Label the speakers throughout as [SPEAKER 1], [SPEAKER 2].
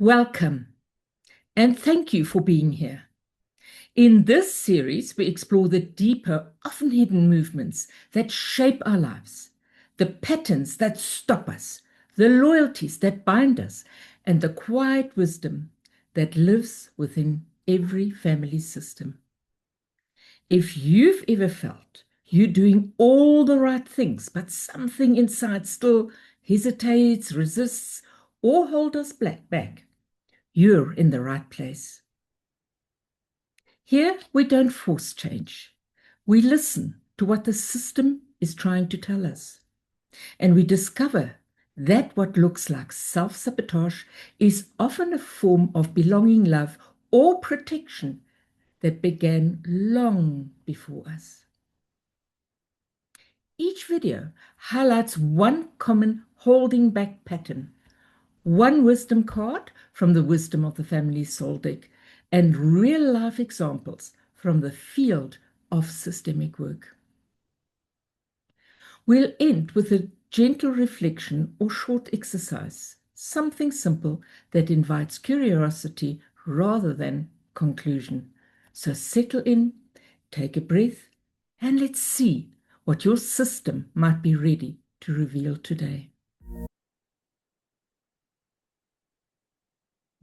[SPEAKER 1] Welcome, and thank you for being here. In this series, we explore the deeper, often hidden movements that shape our lives, the patterns that stop us, the loyalties that bind us, and the quiet wisdom that lives within every family system. If you've ever felt you're doing all the right things, but something inside still hesitates, resists, or holds us back, you're in the right place. Here, we don't force change. We listen to what the system is trying to tell us. And we discover that what looks like self-sabotage is often a form of belonging, love, or protection that began long before us. Each video highlights one common holding back pattern, one wisdom card from the Wisdom of the Family Soul deck, and real-life examples from the field of systemic work. We'll end with a gentle reflection or short exercise, something simple that invites curiosity rather than conclusion. So settle in, take a breath, and let's see what your system might be ready to reveal today.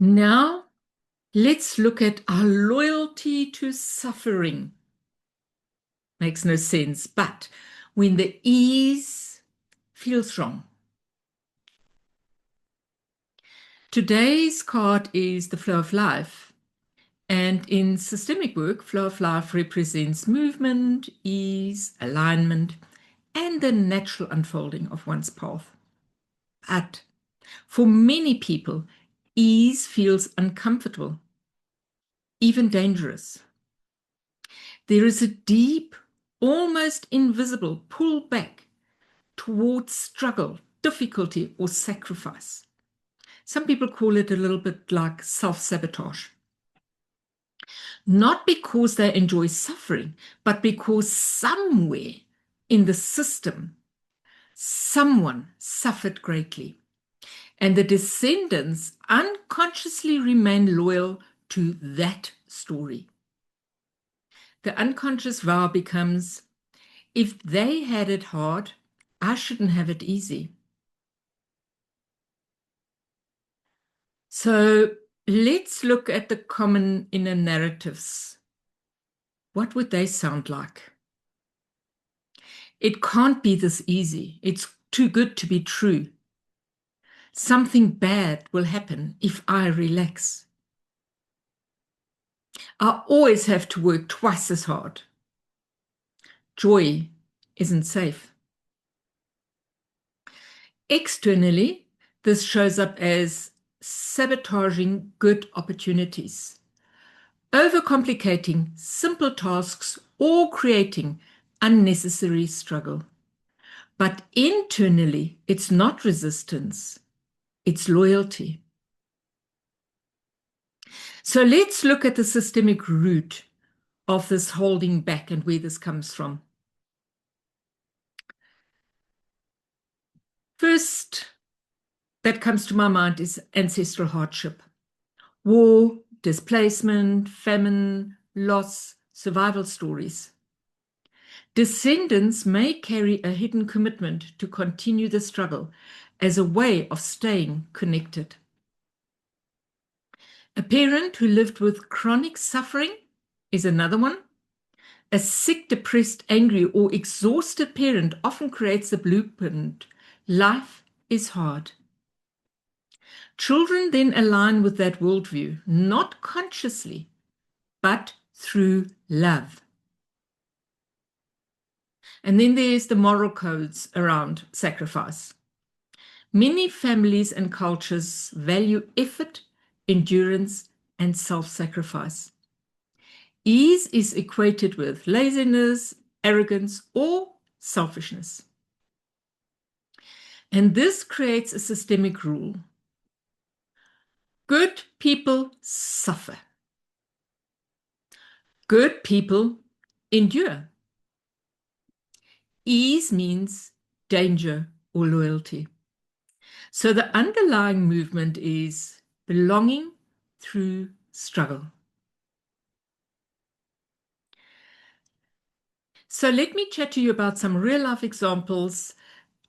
[SPEAKER 1] Now, let's look at our loyalty to suffering. Makes no sense, but when the ease feels wrong. Today's card is the flow of life. And in systemic work, flow of life represents movement, ease, alignment, and the natural unfolding of one's path. But for many people, ease feels uncomfortable, even dangerous. There is a deep, almost invisible pull back towards struggle, difficulty, or sacrifice. Some people call it a little bit like self-sabotage. Not because they enjoy suffering, but because somewhere in the system, someone suffered greatly. And the descendants unconsciously remain loyal to that story. The unconscious vow becomes, if they had it hard, I shouldn't have it easy. So let's look at the common inner narratives. What would they sound like? It can't be this easy. It's too good to be true. Something bad will happen if I relax. I always have to work twice as hard. Joy isn't safe. Externally, this shows up as sabotaging good opportunities, overcomplicating simple tasks, or creating unnecessary struggle. But internally, it's not resistance, it's loyalty. So let's look at the systemic root of this holding back and where this comes from. First, that comes to my mind is ancestral hardship. War, displacement, famine, loss, survival stories. Descendants may carry a hidden commitment to continue the struggle as a way of staying connected. A parent who lived with chronic suffering is another one. A sick, depressed, angry, or exhausted parent often creates the blueprint. Life is hard. Children then align with that worldview, not consciously, but through love. And then there's the moral codes around sacrifice. Many families and cultures value effort, endurance, and self-sacrifice. Ease is equated with laziness, arrogance, or selfishness. And this creates a systemic rule. Good people suffer. Good people endure. Ease means danger or loyalty. So the underlying movement is belonging through struggle. So let me chat to you about some real life examples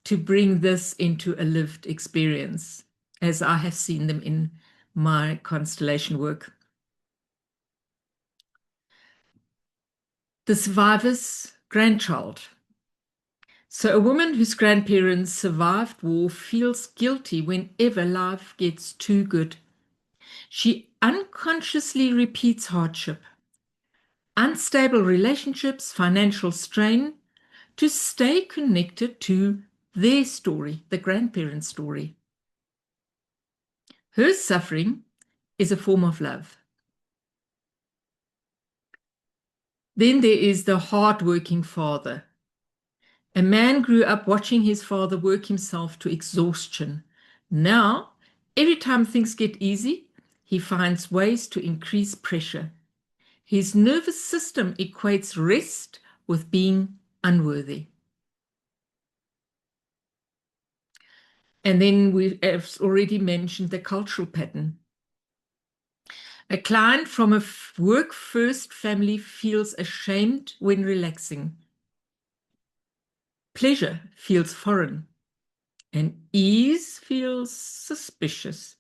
[SPEAKER 1] to bring this into a lived experience, as I have seen them in my constellation work. The survivor's grandchild. So a woman whose grandparents survived war feels guilty whenever life gets too good. She unconsciously repeats hardship, unstable relationships, financial strain, to stay connected to their story, the grandparent's story. Her suffering is a form of love. Then there is the hard-working father. A man grew up watching his father work himself to exhaustion. Now, every time things get easy, he finds ways to increase pressure. His nervous system equates rest with being unworthy. And then we have already mentioned the cultural pattern. A client from a work-first family feels ashamed when relaxing. Pleasure feels foreign, and ease feels suspicious.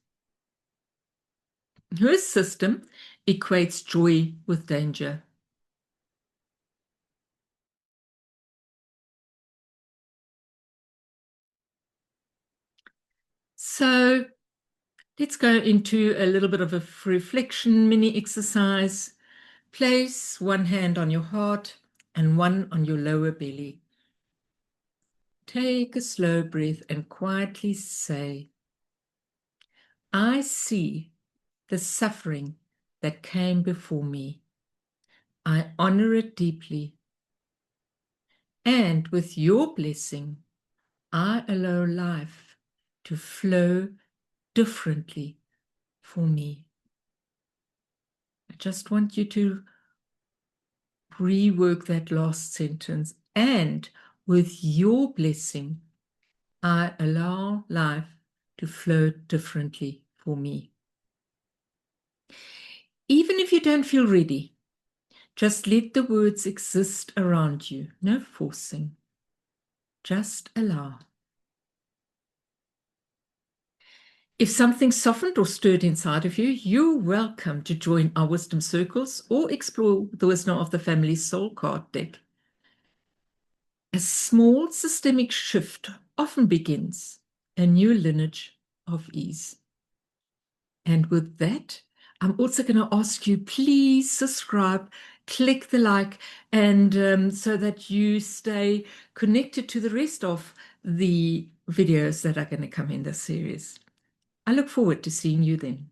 [SPEAKER 1] Her system equates joy with danger. So let's go into a little bit of a reflection mini exercise. Place one hand on your heart and one on your lower belly. Take a slow breath and quietly say, I see the suffering that came before me. I honor it deeply. And with your blessing, I allow life to flow differently for me. I just want you to rework that last sentence. And with your blessing, I allow life to flow differently for me. Even if you don't feel ready, just let the words exist around you. No forcing. Just allow. If something softened or stirred inside of you, you're welcome to join our wisdom circles or explore the wisdom of the family soul card deck. A small systemic shift often begins a new lineage of ease. And with that, I'm also going to ask you, please subscribe, click the like, and so that you stay connected to the rest of the videos that are going to come in this series. I look forward to seeing you then.